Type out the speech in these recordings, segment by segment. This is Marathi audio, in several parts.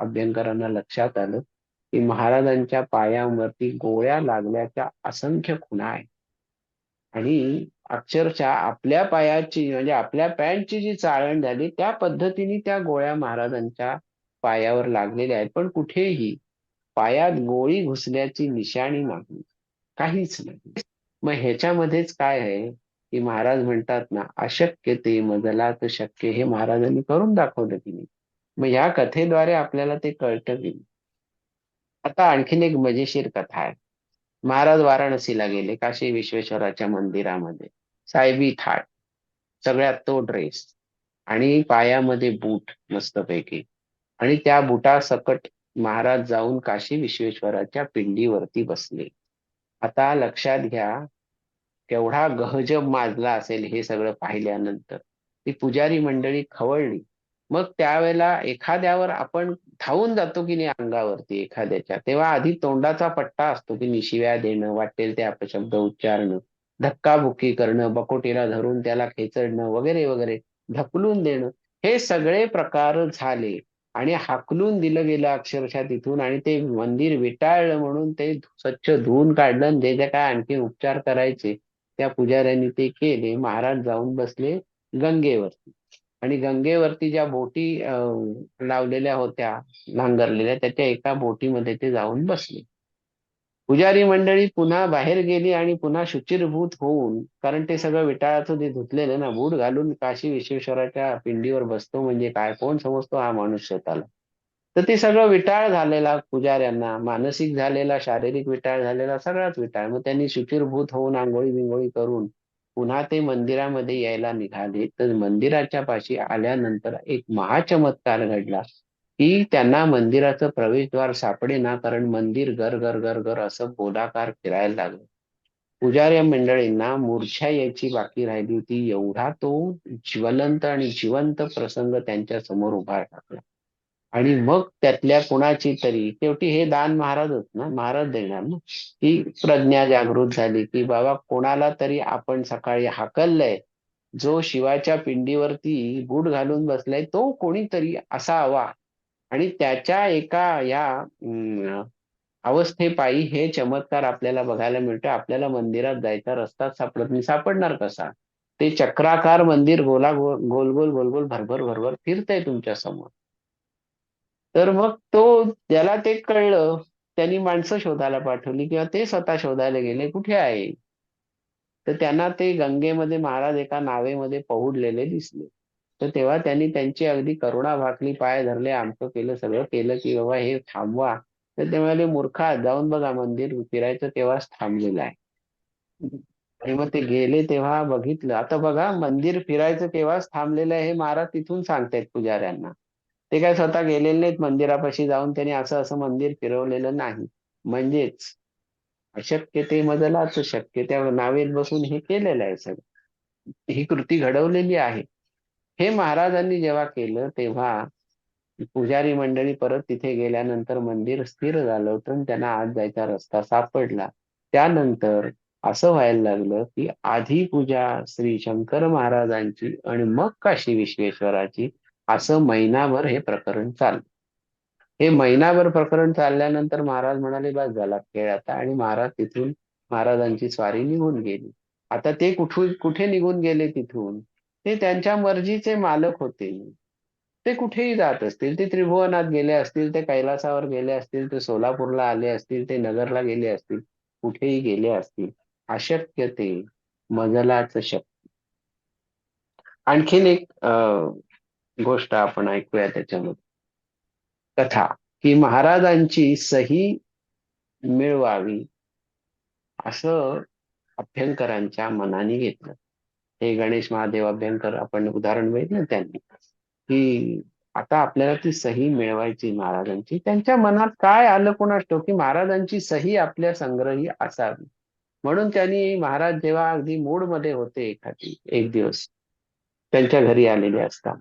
अभ्यंकरांना लक्षात आलं की महाराजांच्या पायांवरती गोळ्या लागल्याच्या असंख्य खुणा आहेत. आणि अक्षरशः आपल्या पायाची म्हणजे आपल्या पॅन्टची जी चाळण झाली त्या पद्धतीने त्या गोळ्या महाराजांच्या पायावर लागलेल्या आहेत, पण कुठेही पायात गोळी घुसल्याची निशाणी नाही, काहीच नाही. मग ह्याच्यामध्येच काय आहे की महाराज म्हणतात ना, अशक्य ते मजलात शक्य, हे महाराजांनी करून दाखवलं की नाही. मग या कथेद्वारे आपल्याला ते कळतं की नाही. आता आणखीन एक मजेशीर कथा आहे. महाराज वाराणसीला गेले, काशी विश्वेश्वराच्या मंदिरामध्ये. साहेबी थाट, सगळ्यात तो ड्रेस, आणि पायामध्ये बूट मस्तपैकी, आणि त्या बुटासकट महाराज जाऊन काशी विश्वेश्वराच्या पिंडीवरती बसले. आता लक्षात घ्या, केवढा गहजब माजला असेल हे सगळं पाहिल्यानंतर. ती पुजारी मंडळी खवळली. मग त्यावेळेला एखाद्यावर आपण धावून जातो की नाही अंगावरती एखाद्याच्या, तेव्हा आधी तोंडाचा पट्टा असतो की नाही, शिव्या देणं, वाटेल ते अपशब्द उच्चारणं, धक्काबुक्की करणं, बकोटीला धरून त्याला खेचडणं वगैरे वगैरे, ढकलून देणं, हे सगळे प्रकार झाले. आणि हाकलून दिलं गेलं अक्षरशः तिथून, आणि ते मंदिर विटाळलं म्हणून ते स्वच्छ धुवून काढलं, आणि जे जे काय आणखी उपचार करायचे त्या पुजाऱ्यांनी ते केले. महाराज जाऊन बसले गंगेवरती. आणि गंगेवरती ज्या बोटी लावलेल्या होत्या, नांगरलेल्या, त्याच्या एका बोटीमध्ये ते जाऊन बसले. पुजारी मंडळी पुन्हा बाहेर गेली आणि पुन्हा शुचिरभूत होऊन, कारण ते सगळं विटाळाचं ते धुतलेलं ना, बूट घालून काशी विश्वेश्वराच्या पिंडीवर बसतो म्हणजे काय, कोण समजतो हा माणूस स्वतःला. तर ते सगळं विटाळ झालेला पुजाऱ्यांना, मानसिक झालेला, शारीरिक विटाळ झालेला, सगळाच विटाळ. मग त्यांनी शुचिरभूत होऊन आंघोळी बिंगोळी करून पुन्हा ते मंदिरामध्ये यायला निघाले. तर मंदिराच्या पाशी आल्यानंतर एक महाचमत्कार घडला की त्यांना मंदिराचं प्रवेशद्वार सापडेना, कारण मंदिर गर गर गर गर असं गोलाकार फिरायला लागलं. पुजारी मंडळींना मूर्छा यायची बाकी राहिली होती, एवढा तो ज्वलंत आणि जिवंत प्रसंग त्यांच्या समोर उभा टाकला. आणि मग त्यातल्या कुणाची तरी, शेवटी हे दान महाराजच ना, महाराज देणार ना, की प्रज्ञा जागृत झाली की बाबा कोणाला तरी आपण सकाळी हाकललंय, जो शिवाच्या पिंडीवरती बूट घालून बसलाय तो कोणीतरी असावा. आणि त्याच्या एका या अवस्थेपायी हे चमत्कार आपल्याला बघायला मिळतो. आपल्याला मंदिरात जायचा रस्ता सापडत नाही, सापडणार कसा? ते चक्राकार मंदिर गोला गोल गोल गोल गोल गोल भरभर भरभर फिरतंय तुमच्या समोर. तर मग तो, ज्याला ते कळलं, त्यांनी माणसं शोधायला पाठवली किंवा ते स्वतः शोधायला गेले कुठे आहे. तर त्यांना ते गंगेमध्ये महाराज एका नावेमध्ये पहुडलेले दिसले. तर तेव्हा त्यांनी त्यांची अगदी करुणा भाकली, पाय धरले, आमचं केलं, सगळं केलं की बाबा हे थांबवा. तर ते म्हणाले, मूर्खा, जाऊन बघा, मंदिर फिरायचं तेव्हाच थांबलेलं आहे. आणि मग ते गेले तेव्हा बघितलं. आता बघा, मंदिर फिरायचं तेव्हाच थांबलेलं आहे हे महाराज तिथून सांगतायत पुजाऱ्यांना. ते काय स्वतः गेलेले नाहीत मंदिरापाशी जाऊन त्यांनी असं असं मंदिर फिरवलेलं नाही. म्हणजेच अशक्य ते मजलाच शक्य, त्या नावेत बसून हे केलेलं आहे सगळं, ही कृती घडवलेली आहे. हे महाराजांनी जेव्हा केलं तेव्हा पुजारी मंडळी परत तिथे गेल्यानंतर मंदिर स्थिर झालं होतं आणि त्यांना आत जायचा रस्ता सापडला. त्यानंतर असं व्हायला लागलं की आधी पूजा श्री शंकर महाराजांची आणि मग काशी विश्वेश्वराची, असं महिनाभर हे प्रकरण चाललं. हे महिनाभर प्रकरण चालल्यानंतर महाराज म्हणाले, बस झाला खेळ आता, आणि महाराज तिथून, महाराजांची स्वारी निघून गेली. आता ते कुठे निघून गेले तिथून, ते त्यांच्या मर्जीचे मालक होते. ते कुठेही जात असतील, ते त्रिभुवनात गेले असतील, ते कैलासावर गेले असतील, ते सोलापूरला आले असतील, ते नगरला गेले असतील, कुठेही गेले असतील. अशक्य ते मजलाच शक्य. आणखीन एक गोष्ट आपण ऐकूया त्याच्यामध्ये, कथा, की महाराजांची सही मिळवावी असं अभ्यंकरांच्या मनाने घेतलं. हे गणेश महादेव अभ्यंकर आपण उदाहरण बघितलं त्यांनी, की आता आपल्याला ती सही मिळवायची महाराजांची. त्यांच्या मनात काय आलं कोणास ठाऊक, की महाराजांची सही आपल्या संग्रही असावी. म्हणून त्यांनी, महाराज जेव्हा अगदी मूड मध्ये होते, एखादी एक दिवस त्यांच्या घरी आलेले असता,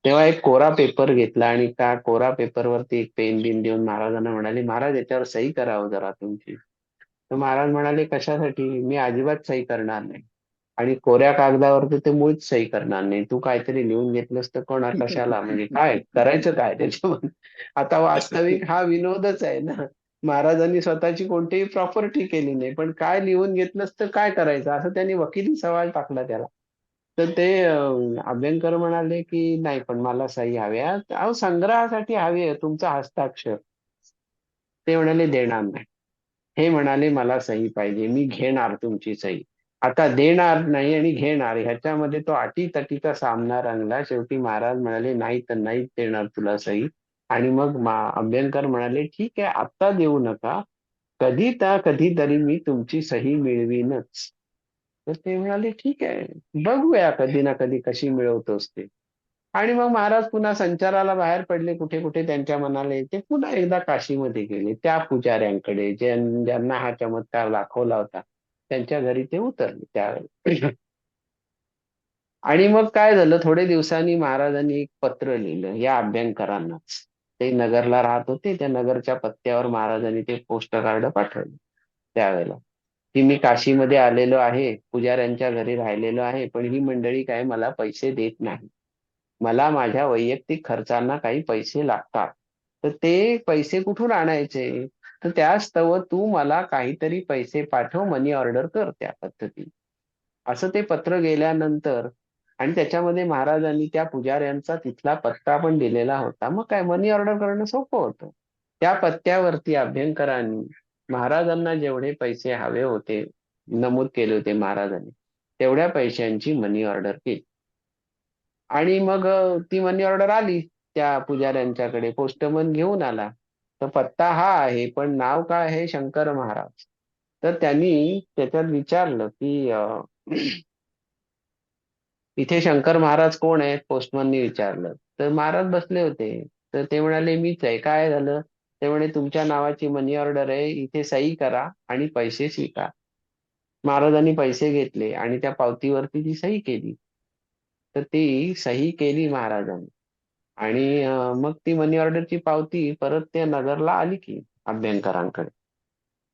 तेव्हा एक कोरा पेपर घेतला आणि त्या कोरा पेपरवरती एक पेन बिन देऊन महाराजांना म्हणाले, महाराज याच्यावर सही करावं जरा तुमची. तर महाराज म्हणाले, कशासाठी? मी अजिबात सही करणार नाही. आणि कोऱ्या कागदावरती ते मुळीच सही करणार नाही. तू काहीतरी लिहून घेतलंस तर कोणा कशाला, म्हणजे काय करायचं काय त्याच्यामध्ये. आता वास्तविक हा विनोदच आहे ना. महाराजांनी स्वतःची कोणतीही प्रॉपर्टी केली नाही, पण काय लिहून घेतलंस तर काय करायचं, असं त्यांनी वकिली सवाल टाकला त्याला. तर ते अभ्यंकर म्हणाले की नाही, पण मला सही हव्या. अहो, संग्रहासाठी हवी आहे तुमचा हस्ताक्षर. ते म्हणाले देणार नाही. हे म्हणाले मला सही पाहिजे, मी घेणार तुमची सही. आता देणार नाही आणि घेणार ह्याच्यामध्ये तो अटीतटीचा सामना रंगला. शेवटी महाराज म्हणाले नाही तर नाहीच देणार तुला सही. आणि मग अभ्यंकर म्हणाले ठीक आहे, आत्ता देऊ नका, कधी तर कधीतरी मी तुमची सही मिळवीनच. तर ते म्हणाले ठीक आहे, बघूया कधी ना कधी कशी मिळवतोस ते. आणि मग महाराज पुन्हा संचाराला बाहेर पडले, कुठे कुठे त्यांच्या मनाला येते, पुन्हा एकदा काशीमध्ये गेले त्या पुजाऱ्यांकडे, ज्यांना हा चमत्कार दाखवला होता त्यांच्या घरी ते उतरले त्यावेळेला. आणि मग काय झालं, थोडे दिवसांनी महाराजांनी एक पत्र लिहिलं या अभ्यंकरांनाच. ते नगरला राहत होते, त्या नगरच्या पत्त्यावर महाराजांनी ते पोस्ट कार्ड पाठवलं त्यावेळेला, की मी काशीमध्ये आलेलो आहे, पुजाऱ्यांच्या घरी राहिलेलो आहे, पण ही मंडळी काय मला पैसे देत नाही. मला माझ्या वैयक्तिक खर्चांना काही पैसे लागतात. तर ते पैसे कुठून आणायचे? तर त्यास्तव तू मला काहीतरी पैसे पाठव, मनी ऑर्डर कर त्या पद्धतीने. असं ते पत्र गेल्यानंतर, आणि त्याच्यामध्ये महाराजांनी त्या पुजाऱ्यांचा तिथला पत्ता पण दिलेला होता. मग काय मनी ऑर्डर करणं सोपं होतं. त्या पत्त्यावरती अभ्यंकरांनी महाराजांना जेवढे पैसे हवे होते, नमूद केले होते महाराजांनी, तेवढ्या पैशांची मनी ऑर्डर केली. आणि मग ती मनी ऑर्डर आली त्या पुजाऱ्यांच्याकडे, पोस्टमन घेऊन आला. तर पत्ता हा आहे, पण नाव काय आहे, शंकर महाराज. तर त्यांनी त्याच्यात विचारलं की इथे शंकर महाराज कोण आहेत, पोस्टमननी विचारलं. तर महाराज बसले होते. तर ते म्हणाले मीच आहे. काय झालं? ते म्हणे तुमच्या नावाची मनी ऑर्डर आहे, इथे सही करा आणि पैसे स्वीकार. महाराजांनी पैसे घेतले आणि त्या पावतीवरती ती सही केली. तर ती सही केली महाराजांनी. आणि मग ती मनी ऑर्डरची पावती परत त्या नगरला आली की अभ्यंकरांकडे.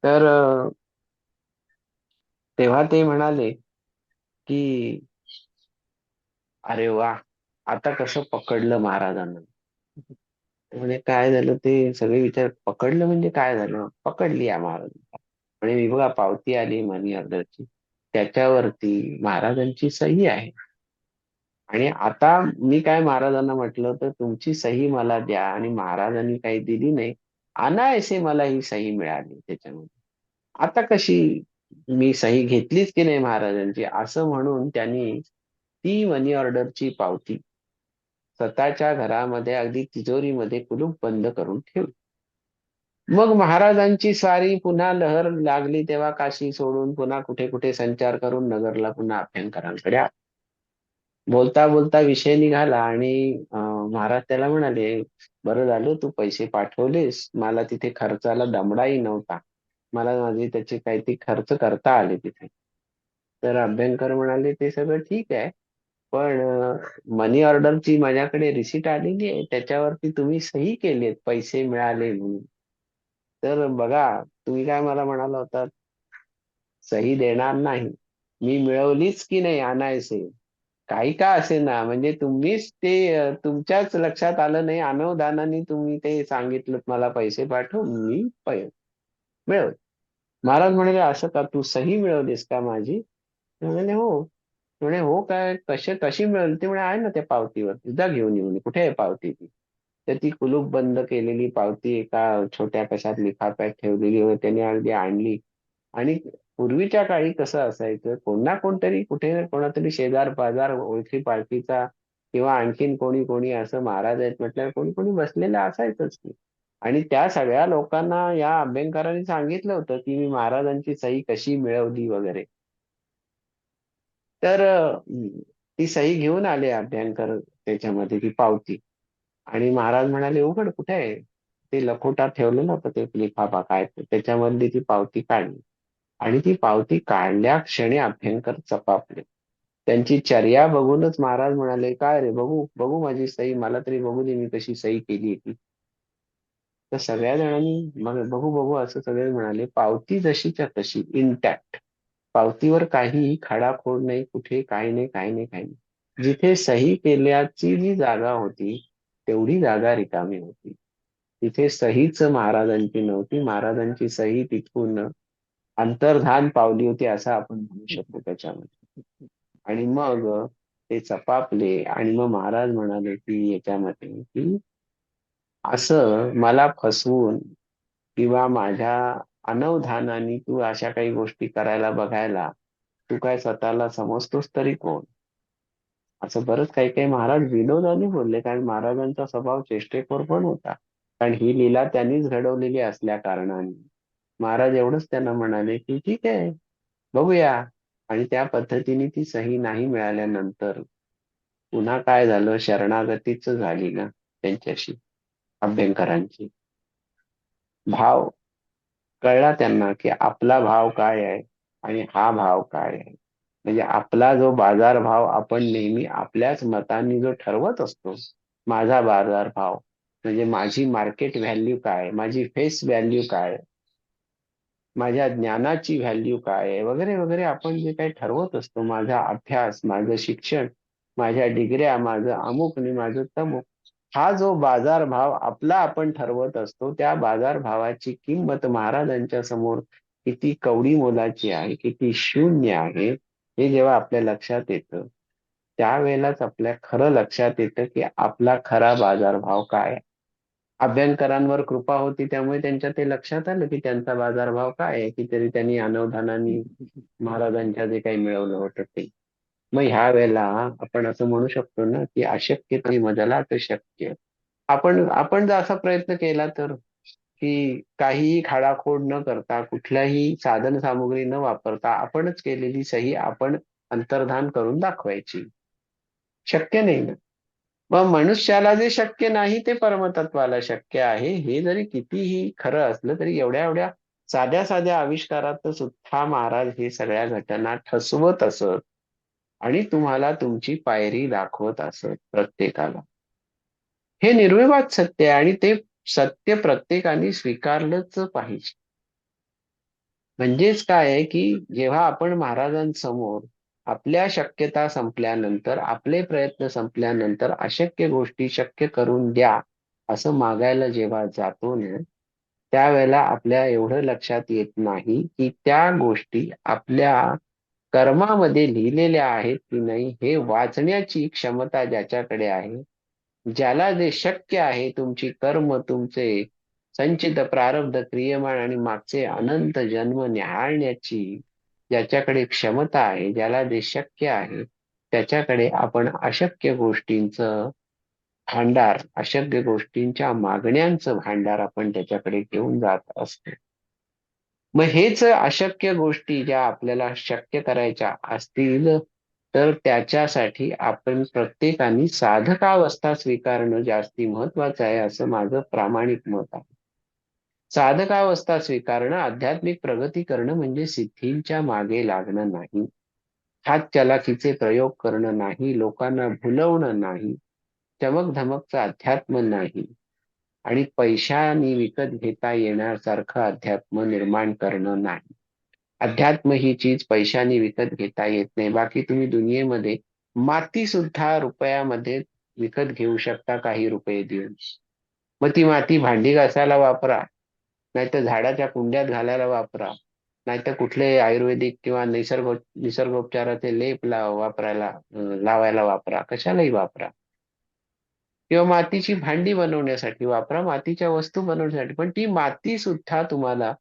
तर तेव्हा ते म्हणाले की अरे वा, आता कसं पकडलं महाराजांना. म्हणजे काय झालं, ते सगळे विचार, पकडलं म्हणजे काय झालं, पकडली या महाराज. म्हणजे मी बघा पावती आली मनी ऑर्डरची, त्याच्यावरती महाराजांची सही आहे. आणि आता मी काय महाराजांना म्हटलं, तर तुमची सही मला द्या, आणि महाराजांनी काही दिली नाही, अनायासे मला ही सही मिळाली त्याच्यामध्ये. आता कशी मी सही घेतलीच की नाही महाराजांची, असं म्हणून त्यांनी ती मनी ऑर्डरची पावती स्वतःच्या घरामध्ये अगदी तिजोरीमध्ये कुलूप बंद करून ठेवली. मग महाराजांची स्वारी पुन्हा लहर लागली तेव्हा काशी सोडून पुन्हा कुठे कुठे संचार करून नगरला पुन्हा अभ्यंकरांकडे आले. बोलता बोलता विषय निघाला आणि महाराज त्याला म्हणाले, बरं झालं तू पैसे पाठवलेस, मला तिथे खर्चाला दमडाही नव्हता, मला माझे त्याचे काही ते खर्च करता आले तिथे. तर अभ्यंकर म्हणाले ते सगळं ठीक आहे, पण मनी ऑर्डरची माझ्याकडे रिसिट आलेली आहे, त्याच्यावरती तुम्ही सही केलीत पैसे मिळाले म्हणून. तर बघा, तुम्ही काय मला म्हणाला होता, सही देणार नाही, मी मिळवलीच की नाही अनायसे, काही का असे ना, म्हणजे तुम्हीच ते तुमच्याच लक्षात आलं नाही, अनावधानाने तुम्ही ते सांगितलं मला पैसे पाठव, मी मिळवले. महाराज म्हणाले असं का, तू सही मिळवलीस का माझी? ते म्हणाले हो. म्हणे हो काय, कशी मिळवली? ते म्हणे आहे ना त्या पावतीवर, जा घेऊन येऊन, कुठे आहे पावती ती? तर ती कुलूप बंद केलेली पावती एका छोट्या कशात लिफाफ्यात ठेवलेली होती, त्याने अगदी आणली. आणि पूर्वीच्या काळी कसं असायचं, कोण ना कोणतरी कुठे ना कोणातरी शेजार पाजार ओळखी पाळखीचा किंवा आणखीन कोणी कोणी असं, महाराज आहेत म्हटल्यावर कोणी कोणी बसलेलं असायचंच की. आणि त्या सगळ्या लोकांना या अभ्यंकरांनी सांगितलं होतं की मी महाराजांची सही कशी मिळवली वगैरे. तर ती सही घेऊन आले अभ्यंकर, त्याच्यामध्ये ती पावती. आणि महाराज म्हणाले उघड, कुठे आहे? ते लखोटा ठेवलेलं होतं ते लिफाफा काय ते, त्याच्यामधली ती पावती काढली. आणि ती पावती काढल्या क्षणी अभ्यंकर चपापले. त्यांची चर्या बघूनच महाराज म्हणाले काय रे, बघू बघू माझी सही, मला तरी बघू दे मी कशी सही केली ती. तर सगळ्या जणांनी मग बघू बघू असं सगळे म्हणाले, पावती जशीच्या तशी इंटॅक्ट. पावतीवर काहीही खडाखोड नाही, कुठे काही नाही, काही नाही, काही नाही. जिथे सही केल्याची जी जागा होती तेवढी जागा रिकामी होती. तिथे सहीच महाराजांची नव्हती. महाराजांची सही तिथून अंतर्धान पावली होती असं आपण म्हणू शकतो त्याच्यामध्ये. आणि मग ते चपापले आणि मग महाराज म्हणाले की याच्यामध्ये की असं मला फसवून किंवा माझ्या अनवधानाने तू अशा काही गोष्टी करायला बघायला तू काय स्वतःला समजतोस तरी कोण? असं बरंच काही काही महाराज विनोदाने बोलले, कारण महाराजांचा स्वभाव चेष्टेखोर पण होता. कारण ही लीला त्यांनीच घडवलेली असल्या कारणाने महाराज एवढंच त्यांना म्हणाले की ठीक आहे, बघूया. आणि त्या पद्धतीने ती सही नाही मिळाल्यानंतर पुन्हा काय झालं, शरणागतीच झाली ना त्यांच्याशी, अभ्यंकरांची. भाव कळला त्यांना की आपला भाव काय आहे आणि हा भाव काय आहे. म्हणजे आपला जो बाजारभाव आपण नेहमी आपल्याच मतांनी जो ठरवत असतो, माझा बाजारभाव म्हणजे माझी मार्केट व्हॅल्यू काय, माझी फेस व्हॅल्यू काय, माझ्या ज्ञानाची व्हॅल्यू काय आहे, वगैरे वगैरे आपण जे काही ठरवत असतो, माझा अभ्यास, माझं शिक्षण, माझ्या डिग्र्या, माझं अमुक आणि माझं तमुक, हा जो बाजारभाव आपला आपण ठरवत असतो, त्या बाजारभावाची किंमत महाराजांच्या समोर किती कवडी मोलाची आहे, किती शून्य आहे, हे जेव्हा आपल्या लक्षात येतं, त्यावेळेलाच आपल्या खरं लक्षात येतं की आपला खरा बाजारभाव काय आहे. अभ्यंकरांवर कृपा होती त्यामुळे त्यांच्या ते लक्षात आलं की त्यांचा बाजारभाव काय आहे, की तरी त्यांनी अनवधानाने महाराजांच्या जे काही मिळवलं होतं ते. मग ह्या वेळेला आपण असं म्हणू शकतो ना की अशक्य ते मजला तर शक्य. आपण जर असा प्रयत्न केला तर, की काहीही खाडाखोड न करता, कुठल्याही साधन सामुग्री न वापरता आपणच केलेली सही आपण अंतर्धान करून दाखवायची. शक्य नाही ना. मग मनुष्याला जे शक्य नाही ते परमतत्वाला शक्य आहे. हे जरी कितीही खरं असलं तरी एवढ्या एवढ्या साध्या साध्या आविष्कारात सुद्धा महाराज हे सगळ्या घटना ठसवत असत आणि तुम्हाला तुमची पायरी दाखवत असत प्रत्येकाला. हे निर्विवाद सत्य आहे आणि ते सत्य प्रत्येकाने स्वीकारलंच पाहिजे. म्हणजेच काय आहे की जेव्हा आपण महाराजांसमोर आपल्या शक्यता संपल्यानंतर, आपले प्रयत्न संपल्यानंतर अशक्य गोष्टी शक्य करून द्या असं मागायला जेव्हा जातो ना, त्यावेळेला आपल्या एवढं लक्षात येत नाही की त्या गोष्टी आपल्या कर्मामध्ये लिहिलेल्या आहेत की नाही हे वाचण्याची क्षमता ज्याच्याकडे आहे, ज्याला जे शक्य आहे, तुमची कर्म, तुमचे संचित प्रारब्ध क्रियमाण आणि मागचे अनंत जन्म न्याहाळण्याची ज्याच्याकडे क्षमता आहे, ज्याला जे शक्य आहे, त्याच्याकडे आपण अशक्य गोष्टींचं भांडार, अशक्य गोष्टींच्या मागण्यांचं भांडार आपण त्याच्याकडे घेऊन जात असतो. मग हेच अशक्य गोष्टी ज्या आपल्याला शक्य करायच्या असतील, तर त्याच्यासाठी आपण प्रत्येकाने साधकावस्था स्वीकारणं जास्ती महत्वाचं आहे असं माझं प्रामाणिक मत आहे. साधकावस्था स्वीकारणं, आध्यात्मिक प्रगती करणं म्हणजे सिद्धींच्या मागे लागणं नाही. हातचलाखीचे प्रयोग करणं नाही, लोकांना भुलवणं नाही, चमक-धमकचं अध्यात्म नाही आणि पैशाने विकत घेता येण्यासारखं अध्यात्म निर्माण करणं नाही. अध्यात्म ही चीज पैशाने विकत घेता येत नाही. बाकी तुम्ही दुनियेमध्ये माती सुद्धा रुपयामध्ये विकत घेऊ शकता काही रुपये देऊन. मग ती माती भांडी घासायला वापरा, नाहीतर झाडाच्या कुंड्यात घालायला वापरा, नाहीतर कुठले आयुर्वेदिक किंवा निसर्गोपचाराचे लेप वापरायला लावायला वापरा, कशालाही वापरा. किंवा मातीची भांडी बनवण्यासाठी वापरा, मातीच्या वस्तू बनवण्यासाठी. पण ती माती सुद्धा तुम्हाला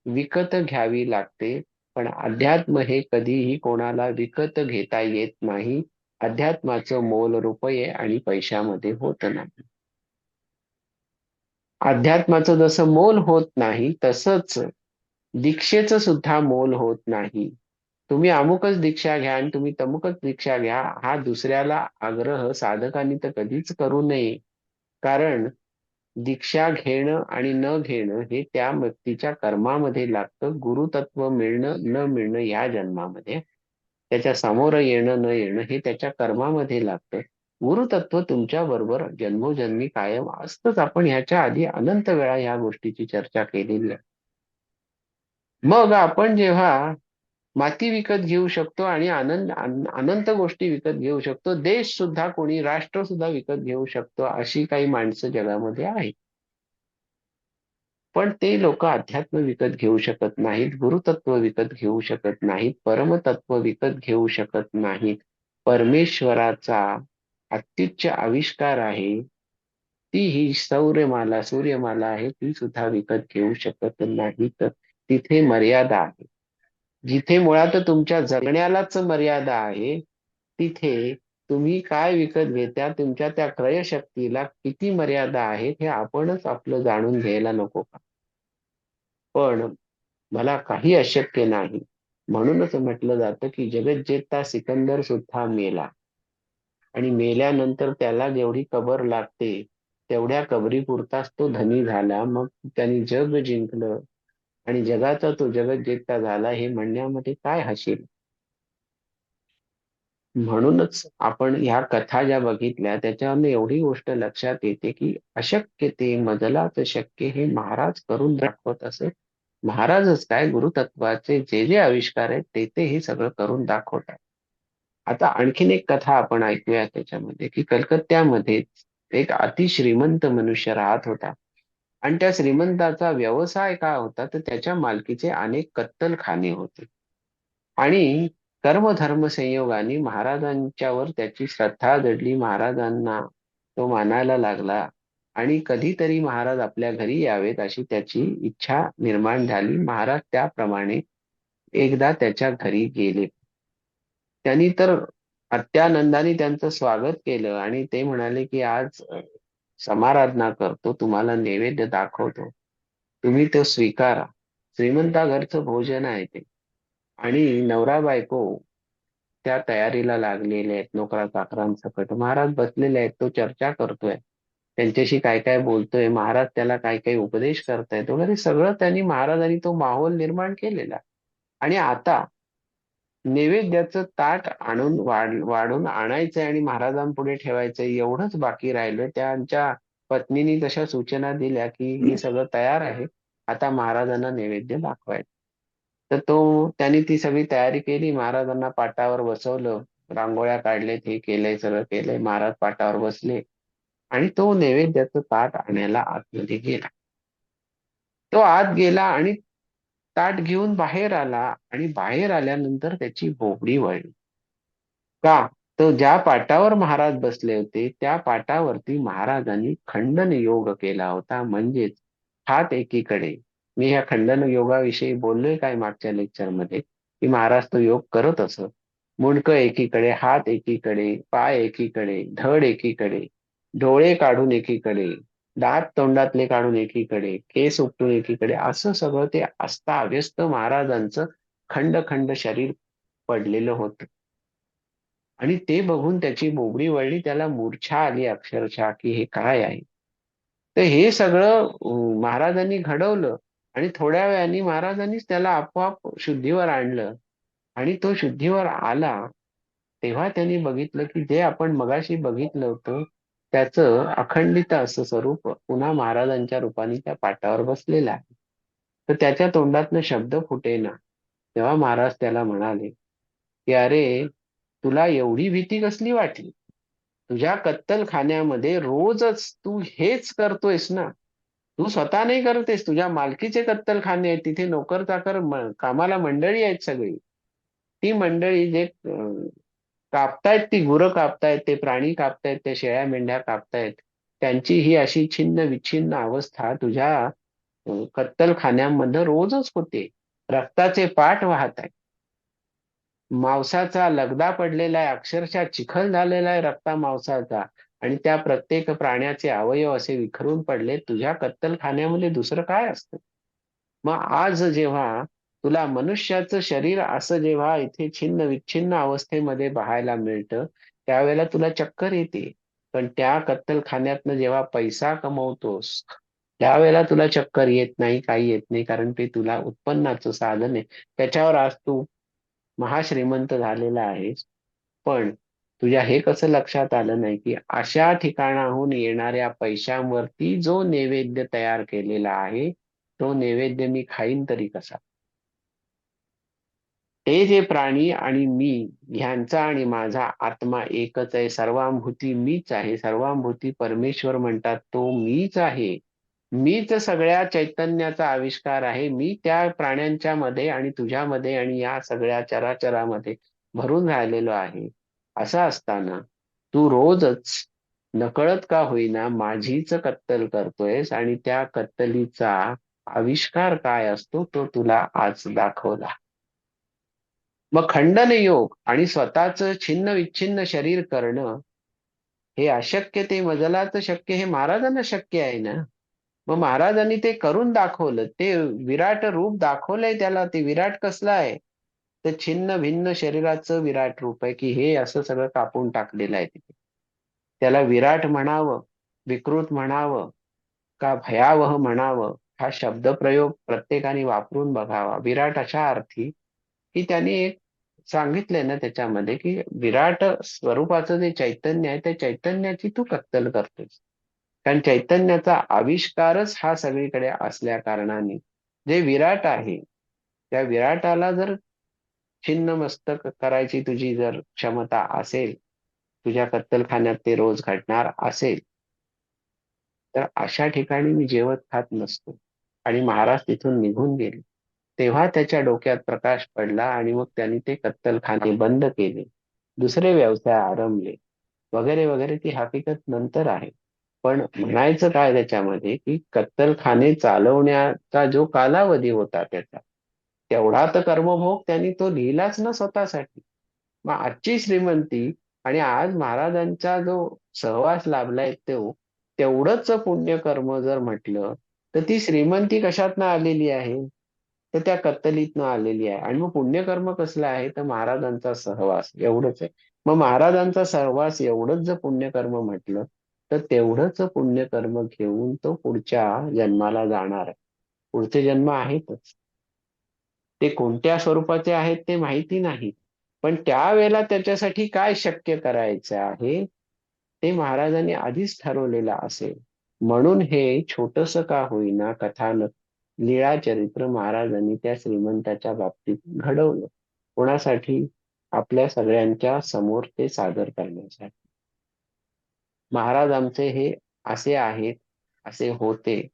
विकत घ्यावी लागते. पण अध्यात्म हे कधीही कोणाला विकत घेता येत नाही. अध्यात्माचं मोल रुपये आणि पैशामध्ये होत नाही. अध्यात्माचं जसं मोल होत नाही, तसंच दीक्षेचं सुद्धा मोल होत नाही. तुम्ही अमुकच दीक्षा घ्या आणि तुम्ही तमुकच दीक्षा घ्या, हा दुसऱ्याला आग्रह साधकांनी तर कधीच करू नये. कारण दीक्षा घेणं आणि न घेणं हे त्या व्यक्तीच्या कर्मामध्ये लागतं. गुरुतत्व मिळणं न मिळणं या जन्मामध्ये, त्याच्या समोर येणं न येणं हे त्याच्या कर्मामध्ये लागतं. गुरुतत्व तुमच्या बरोबर जन्मोजन्मी कायम असतंच. आपण ह्याच्या आधी अनंत वेळा ह्या गोष्टीची चर्चा केलेली आहे. मग आपण जेव्हा माती विकत घेऊ शकतो आणि अनंत गोष्टी विकत घेऊ शकतो. देश सुद्धा, कोणी राष्ट्र सुद्धा विकत घेऊ शकतो, अशी काही माणसं जगामध्ये आहेत. पण ते लोक अध्यात्म विकत घेऊ शकत नाहीत, गुरुतत्व विकत घेऊ शकत नाहीत, परमतत्व विकत घेऊ शकत नाहीत. परमेश्वराचा अत्युच्च आविष्कार आहे ती ही सूर्यमाला आहे, ती सुद्धा विकत घेऊ शकत नाहीत. तिथे मर्यादा आहे. जिथे मुळात तुमच्या जगण्यालाच मर्यादा आहे, तिथे तुम्ही काय विकत घेता, तुमच्या त्या क्रयशक्तीला किती मर्यादा आहेत, हे आपणच आपलं जाणून घ्यायला नको का? पण मला काही अशक्य नाही. म्हणूनच म्हटलं जातं की जगज्जेता सिकंदर सुद्धा मेला आणि मेल्यानंतर त्याला जेवढी कबर लागते तेवढ्या कबरीपुरताच तो धनी झाला. मग त्यांनी जग जिंकलं आणि जगाचा तो जगज्जेता झाला, हे म्हणण्यामध्ये काय हसेल? म्हणूनच आपण ह्या कथा ज्या बघितल्या त्याच्यावरनं एवढी गोष्ट लक्षात येते की अशक्य ते मजलाच शक्य हे महाराज करून दाखवत असत. महाराजच काय, गुरुतत्वाचे जे जे आविष्कार आहेत ते हे सगळं करून दाखवतात. आता आणखीन एक कथा आपण ऐकूया त्याच्यामध्ये, की कलकत्त्यामध्ये एक अतिश्रीमंत मनुष्य राहत होता आणि त्या श्रीमंताचा व्यवसाय काय होता, तर त्याच्या मालकीचे अनेक कत्तलखाने होते. आणि कर्मधर्म संयोगाने महाराजांच्यावर त्याची श्रद्धा जडली, महाराजांना तो मानायला लागला आणि कधीतरी महाराज आपल्या घरी यावेत अशी त्याची इच्छा निर्माण झाली. महाराज त्याप्रमाणे एकदा त्याच्या घरी गेले. त्यांनी तर अत्यानंदाने त्यांचं स्वागत केलं आणि ते म्हणाले की आज समाराधना करतो, तुम्हाला नैवेद्य दाखवतो, तुम्ही तो स्वीकारा. श्रीमंता घरचं भोजन आहे ते. आणि नवरा बायको त्या तयारीला लागलेले आहेत, नोकरा चाकरांसकट. महाराज बसलेले आहेत, तो चर्चा करतोय, त्यांच्याशी काय काय बोलतोय, महाराज त्याला काय काय उपदेश करतायत वगैरे, सगळं त्यांनी महाराजांनी तो माहोल निर्माण केलेला. आणि आता नैवेद्याचं ताट आणून वाढून आणायचंय आणि महाराजांपुढे ठेवायचंय, एवढंच बाकी राहिलं. त्यांच्या पत्नीने तशा सूचना दिल्या की हे सगळं तयार आहे, आता महाराजांना नैवेद्य दाखवायचं. तर त्यांनी ती सगळी तयारी केली, महाराजांना पाटावर बसवलं, रांगोळ्या काढलेत, हे केलंय, सगळं केलंय. महाराज पाटावर बसले आणि तो नैवेद्याचं ताट आणायला आतमध्ये गेला. तो आत गेला आणि ताट घेऊन बाहेर आला आणि बाहेर आल्यानंतर त्याची बोबडी वळली. का? तो ज्या पाटावर महाराज बसले होते त्या पाटावरती महाराजांनी खंडन योग केला होता. म्हणजेच हात एकीकडे. मी ह्या खंडन योगाविषयी बोललोय काय मागच्या लेक्चरमध्ये, की महाराज तो योग करत असत. मुंडकं एकीकडे, हात एकीकडे, पाय एकीकडे, धड एकीकडे, डोळे काढून एकीकडे, दात तोंडातले काढून एकीकडे, केस उपटून एकीकडे, असं सगळं ते अस्ताव्यस्त महाराजांचं खंड खंड शरीर पडलेलं होतं. आणि ते बघून त्याची बोबडी वळली, त्याला मूर्छा आली अक्षरशः, की हे काय आहे. तर हे सगळं महाराजांनी घडवलं आणि थोड्या वेळाने महाराजांनीच त्याला आपोआप शुद्धीवर आणलं. आणि तो शुद्धीवर आला तेव्हा त्यांनी बघितलं की जे आपण मगाशी बघितलं होतं त्याचं अखंडित असं स्वरूप पुन्हा महाराजांच्या रूपाने त्या पाटावर बसलेलं आहे. तर त्याच्या तोंडातनं शब्द फुटेना. तेव्हा महाराज त्याला म्हणाले की अरे, तुला एवढी भीती कसली वाटली? तुझ्या कत्तलखान्यामध्ये रोजच तू हेच करतोयस ना. तू स्वतः नाही करतेस, तुझ्या मालकीचे कत्तलखाने आहेत, तिथे नोकर चाकर कामाला मंडळी आहेत सगळी. ती मंडळी जे कापतायत, ती गुरं कापतायत, ते प्राणी कापतायत, ते शेळ्या मेंढ्या कापतायत, त्यांची ही अशी छिन्न विच्छिन्न अवस्था तुझ्या कत्तलखान्यामध्ये रोजच होते. रक्ताचे पाट वाहत आहेत, मांसाचा लगदा पडलेला आहे, अक्षरशः चिखल झालेला आहे रक्ता मांसाचा. आणि त्या प्रत्येक प्राण्याचे अवयव असे विखरून पडले. तुझ्या कत्तलखान्यामध्ये दुसरं काय असतं? मग आज जेव्हा तुला मनुष्याचं शरीर असं जेव्हा इथे छिन्न विच्छिन्न अवस्थेमध्ये पाहायला मिळतं, त्यावेळेला तुला चक्कर येते. पण त्या कत्तलखान्यातनं जेव्हा पैसा कमवतोस त्यावेळेला तुला चक्कर येत नाही, काही येत नाही, कारण ते तुला उत्पन्नाचं साधन आहे. त्याच्यावर आज तू महाश्रीमंत झालेला आहेस. पण तुझ्या हे कसं लक्षात आलं नाही की अशा ठिकाणाहून येणाऱ्या पैशांवरती जो नैवेद्य तयार केलेला आहे तो नैवेद्य मी खाईन तरी कसा? ते जे प्राणी आणि मी ह्यांचा आणि माझा आत्मा एकच आहे. सर्वांभूती मीच आहे. सर्वांभूती परमेश्वर म्हणतात तो मीच आहे. मीच सगळ्या चैतन्याचा आविष्कार आहे. मी त्या प्राण्यांच्या मध्ये आणि तुझ्यामध्ये आणि या सगळ्या चराचरामध्ये भरून राहिलेलो आहे. असं असताना तू रोजच नकळत का होईना माझीच कत्तल करतोयस आणि त्या कत्तलीचा आविष्कार काय असतो तो तुला आज दाखवला. मग खंडन योग आणि स्वतःच छिन्न विच्छिन्न शरीर करणं हे अशक्य ते मजलाच शक्य हे महाराजांना शक्य आहे ना. मग महाराजांनी ते करून दाखवलं. ते विराट रूप दाखवलंय त्याला. ते विराट कसलं आहे? तर छिन्न भिन्न शरीराचं विराट रूप आहे की हे असं सगळं कापून टाकलेलं आहे तिथे. त्याला विराट म्हणावं, विकृत म्हणावं का भयावह म्हणावं, हा शब्दप्रयोग प्रत्येकाने वापरून बघावा. विराट अशा अर्थी की त्यांनी एक सांगितलंय ना त्याच्यामध्ये की विराट स्वरूपाचं जे चैतन्य आहे त्या चैतन्याची तू कत्तल करतोस. कारण चैतन्याचा आविष्कारच हा सगळीकडे असल्या कारणाने जे विराट आहे त्या विराटाला जर छिन्न मस्तक करायची तुझी जर क्षमता असेल, तुझ्या कत्तलखान्यात ते रोज घडणार असेल, तर अशा ठिकाणी मी जेवत खात नसतो. आणि महाराज तिथून निघून गेले. तेव्हा त्याच्या डोक्यात प्रकाश पडला आणि मग त्यांनी ते कत्तलखाने बंद केले. दुसरे व्यवसाय आरंभले वगैरे वगैरे. ती हकीकत नंतर आहे. पण म्हणायचं काय त्याच्यामध्ये की कत्तलखाने चालवण्याचा जो कालावधी होता त्याचा, तेवढा तर कर्मभोग त्यांनी तो लिहिलाच ना स्वतःसाठी. मग आजची श्रीमंती आणि आज महाराजांचा जो सहवास लाभलाय तो तेवढंच पुण्यकर्म जर म्हटलं तर ती श्रीमंती कशातनं आलेली आहे? तर त्या कत्तलीतनं आलेली आहे. आणि मग पुण्यकर्म कसलं आहे? तर महाराजांचा सहवास एवढंच आहे. मग महाराजांचा सहवास एवढंच जर पुण्यकर्म म्हटलं तर तेवढंच पुण्यकर्म घेऊन तो पुढच्या जन्माला जाणार आहे. पुढचे जन्म आहेतच. ते कोणत्या स्वरूपाचे आहेत ते माहिती नाही. पण त्यावेळेला त्याच्यासाठी काय शक्य करायचं आहे ते महाराजांनी आधीच ठरवलेलं असेल. म्हणून हे छोटस का होईना कथानक लीळाचरित्र महाराजांनी त्या श्रीमंताच्या बाबतीत घडवलं. कोणासाठी? आपल्या सगळ्यांच्या समोर ते सादर करण्यासाठी. महाराज आमचे हे असे आहेत, असे होते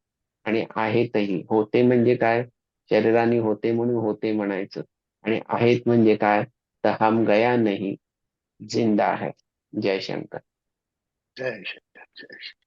आणि आहेतही. होते म्हणजे काय? शरीराने होते म्हणून होते म्हणायचं. आणि आहेत म्हणजे काय? तर हम गया नहीं, जिंदा है. जय शंकर. जय श्री जय श्री